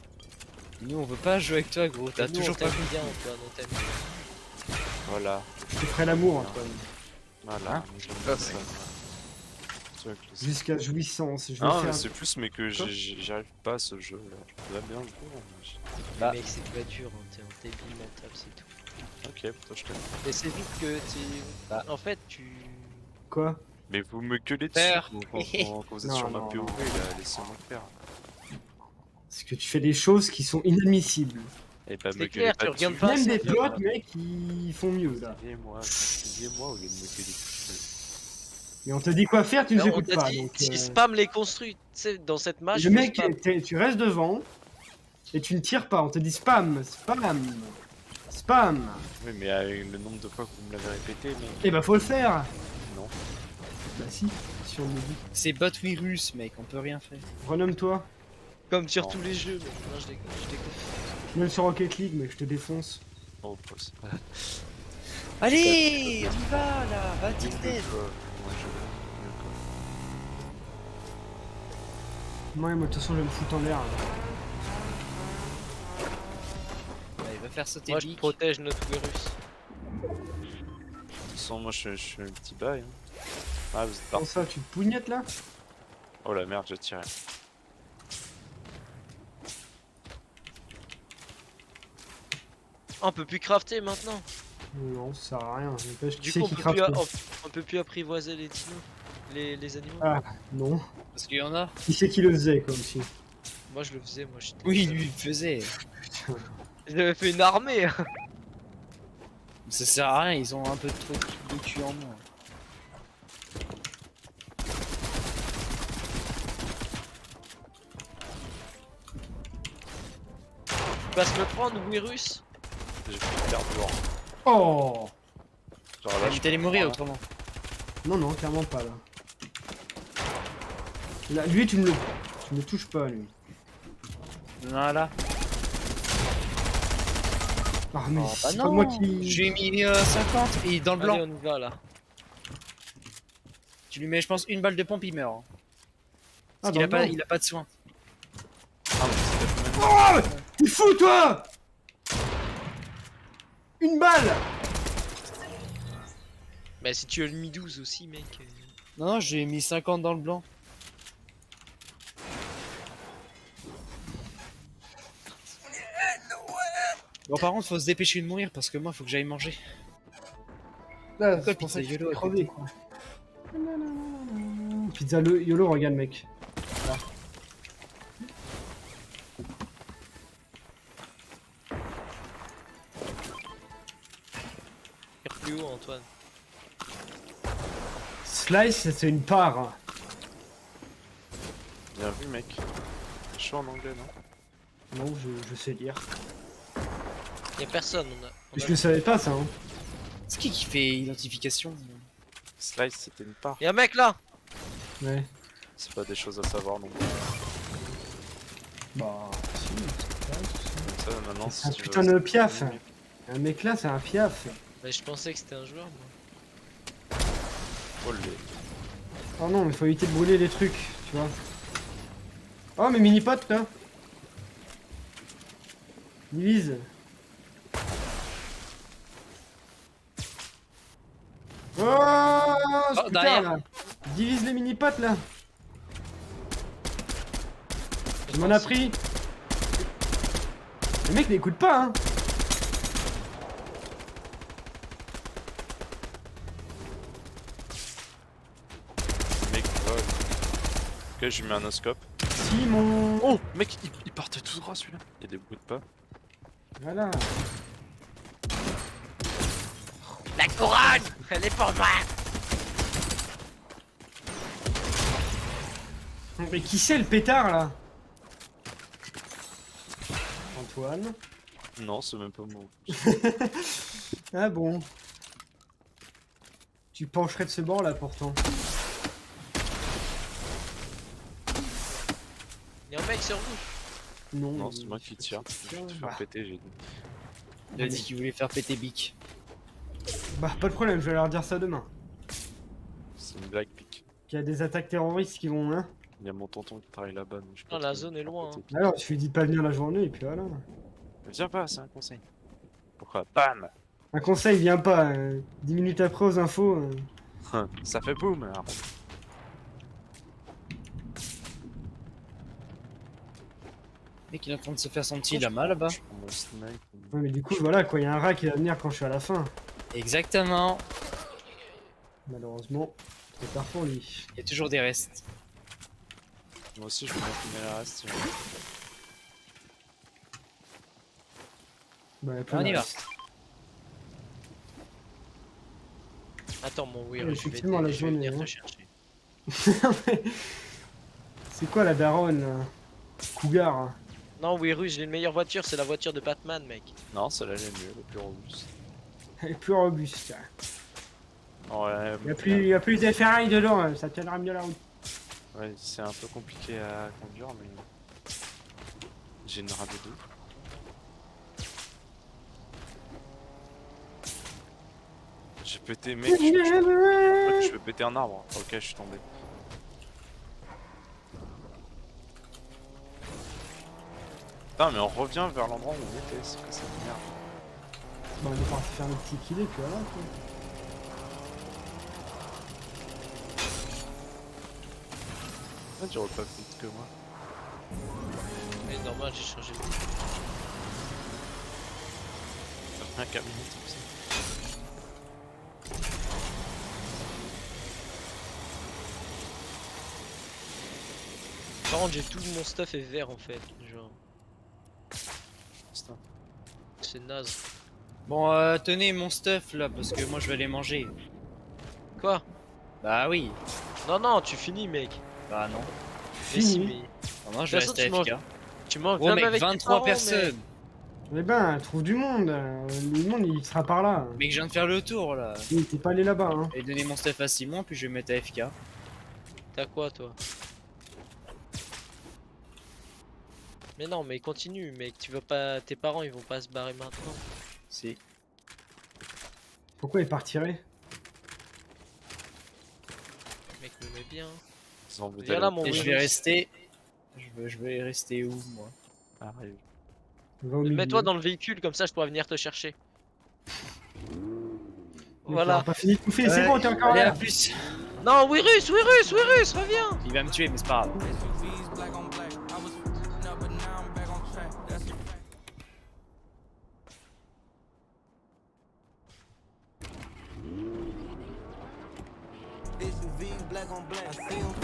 Nous, on veut pas jouer avec toi, gros. T'as
Nous,
toujours
on
pas.
t'aime bien Antoine, on t'aime bien.
Voilà.
Je te ferai l'amour, Antoine.
Voilà. J'aime bien ça. Surtout avec les-
Jusqu'à jouissance. Je vais
Non, mais
faire.
c'est plus, mais que
Quoi
j'y arrive pas à ce jeu là. Je voudrais bien le jouer.
Bah.
Mec, c'est pas dur, hein, t'es un débile mental, c'est tout.
Ok, putain, je t'aime.
Mais c'est vite que tu.
Bah.
En fait, tu.
Quoi?
Mais vous me gueulez dessus
Peur.
quand vous êtes
Non,
sur ma
non,
POV
non.
là, laissez-moi faire.
Parce que tu fais des choses qui sont inadmissibles.
Et bah,
C'est
me
clair,
gueulez pas
tu regardes
dessus.
pas.
Même des
c'est-
potes, mec, qui font mieux là.
Conseillez-moi au lieu de me gueuler tout seul.
Mais on te dit quoi faire, tu nous
Non, on
écoutes
t'a
pas.
dit,
Donc,
tu spam les construits, tu sais, dans cette match.
le
faut
mec,
spam.
tu restes devant et tu ne tires pas. On te dit spam, spam, spam.
Oui, mais avec le nombre de fois que vous me l'avez répété, mais.
Et bah faut le faire.
Non.
Bah si, si on me dit.
C'est bot virus, mec. On peut rien faire.
Renomme-toi.
Comme sur
Non.
tous les jeux, mais non, je déconne, je déconne.
Même sur Rocket League, mec, je te défonce.
Oh, pause.
Allez, on y va là, va tilted.
Moi, de toute façon, je vais me foutre en l'air.
Il va faire sauter
Moi je
Bic.
protège notre virus.
De toute façon, moi je suis un petit bail. Hein. Ah, vous êtes
Comment
parti.
ça, tu te pougnettes là?
Oh la merde, j'ai tiré.
Ah, on peut plus crafter maintenant.
Non, ça sert à rien. N'empêche, qui
Du
c'est
coup,
qui craft?
on peut plus apprivoiser les dinos, les animaux.
Ah, non.
Parce qu'il y en a.
Qui c'est qui le faisait, quoi, aussi?
Moi je le faisais, moi j'étais.
Oui, lui, il faisait.
Putain.
J'avais fait une armée.
Ça sert à rien, ils ont un peu trop de cul en moins.
Tu vas se me prendre, virus.
J'ai fait perdre dehors.
Oh!
Genre là, je
T'allais
peux
mourir
prendre,
autrement.
Non, non, clairement pas là. Là, lui, tu me touches pas, lui.
Voilà.
Ah, mais
Oh, bah
c'est pas
non,
moi qui.
j'ai mis 50 et dans le blanc.
Allez, on y va là.
Tu lui mets, je pense, une balle de pompe, il meurt. Hein.
Ah,
Parce qu'il
dans le blanc.
il a pas de soin.
Ah, mais c'est peut-être même-
Oh! T'es fou, toi! Une balle!
Bah si tu as le Mi 12 aussi, mec.
Non, non, j'ai mis 50 dans le blanc. Bon, par contre, faut se dépêcher de mourir parce que moi, faut que j'aille manger.
Là,
Pourquoi
c'est pour
pizza
ça que je
YOLO
suis
à
crevé,
côté
quoi. Pizza YOLO, regarde, mec. Là.
Tire plus haut, Antoine.
Slice, c'est une part.
Bien vu, mec. C'est chaud en anglais, non?
Non, je sais lire.
Y'a personne, on a.
Je le savais pas, ça, hein.
C'est qui fait identification?
Slice, c'était une part.
Y'a un mec là.
Ouais.
C'est pas des choses à savoir non plus.
Bah, si, c'est pas tout ça.
Ça, maintenant,
C'est un
si tu
putain
veux-
de piaf. Un mec là, c'est un piaf.
Bah je pensais que c'était un joueur, moi.
Oh, les-
Oh non, mais faut éviter de brûler les trucs, tu vois. Oh, mes mini-potes, là. Divise. Oh, ce putain,
derrière.
là. Divise les mini-potes, là. Tu m'en as pris. Le mec n'écoute pas, hein.
Le mec vole. Ok, je lui mets un oscope.
Simon.
Oh, mec, il partait tout droit celui-là. Il y a des bruits de pas.
Voilà.
La couronne. Elle est pour moi.
Mais qui c'est le pétard, là? Antoine.
Non, c'est même pas moi.
Ah bon. Tu pencherais de ce bord, là, pourtant.
Y'a un mec sur vous.
Non,
Non, c'est moi qui tire. Je vais te faire
Bah.
péter, j'ai dit.
Il a dit qu'il voulait faire péter Bic.
Bah, pas de problème, je vais leur dire ça demain.
C'est une blague, pique.
Qu'il y a des attaques terroristes qui vont, hein.
Il y a mon tonton qui travaille là-bas. donc je peux
Non,
pas
la
te
zone est
faire
loin,
péter.
Alors, je lui dis de pas venir la journée, et puis voilà.
Viens pas, c'est un conseil. Pourquoi? Bam.
Un conseil vient pas, 10 minutes après aux infos.
Ça fait boum alors.
Mec, il est en train de se faire son petit lama là-bas.
Je prends mon snipe.
Ouais, mais du coup, voilà, quoi, il y a un rat qui va venir quand je suis à la fin.
Exactement.
Malheureusement, c'est tard pour lui.
Il y a toujours des restes.
Moi aussi, je vais m'affiner la reste.
Bah, y a plus
On
de
y va.
reste.
Attends, mon
Ouais,
virus, je vais
effectivement, la zone
venir
est-
te chercher.
C'est quoi la daronne, là? Cougar. Hein.
Non, virus, j'ai une meilleure voiture, c'est la voiture de Batman, mec.
Non, celle-là, elle est mieux, elle est plus robuste.
Elle est plus robuste.
Ouais,
Il y a plus des ferrailles dedans, hein, ça tiendra mieux la route.
ouais, c'est un peu compliqué à conduire, mais j'ai une radio de ouf. J'ai pété, mec. Je vais péter un arbre. Ok, je suis tombé. Putain, mais on revient vers l'endroit où on était, c'est que cette merde.
Bah, on est parti faire le petit kill et puis voilà quoi.
Pourquoi tu repars plus vite que moi?
Mais normal, j'ai changé de
Ça fait un cabinet comme ça.
Par contre, j'ai tout mon stuff est vert en fait. Genre,
Putain.
c'est naze.
Bon, tenez mon stuff là, parce que moi je vais aller manger.
Quoi?
Bah oui.
Non, non, tu finis, mec.
Bah non.
Mais si,
Fini.
mais
Non, je vais
De toute
rester
façon,
AFK.
tu manges
Gros
même
mec,
avec tes
23
parents,
personnes.
Eh ben, trouve du monde. Le monde il sera par là.
Mec, je viens de faire le tour là.
Oui, t'es pas allé là-bas hein.
Je vais donner mon stuff à Simon, puis je vais mettre AFK.
T'as quoi, toi? Mais non, mais continue, mec. Tu vas pas, tes parents, ils vont pas se barrer maintenant.
Si.
Pourquoi il partirait?
Le mec me met bien.
Ils ont
Viens là, mon
Et je vais
virus.
rester. Je vais rester où moi?
Arrive.
Va au milieu.
Mets-toi dans le véhicule, comme ça je pourrais venir te chercher.
Mec, il
Voilà.
aura pas fini de bouffer, c'est bon, t'es encore
Allez, à
là.
plus.
Non, Wirus, Wirus, Wirus, reviens.
Il va me tuer, mais c'est pas grave.
SUVs black on black. I see 'em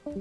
hein.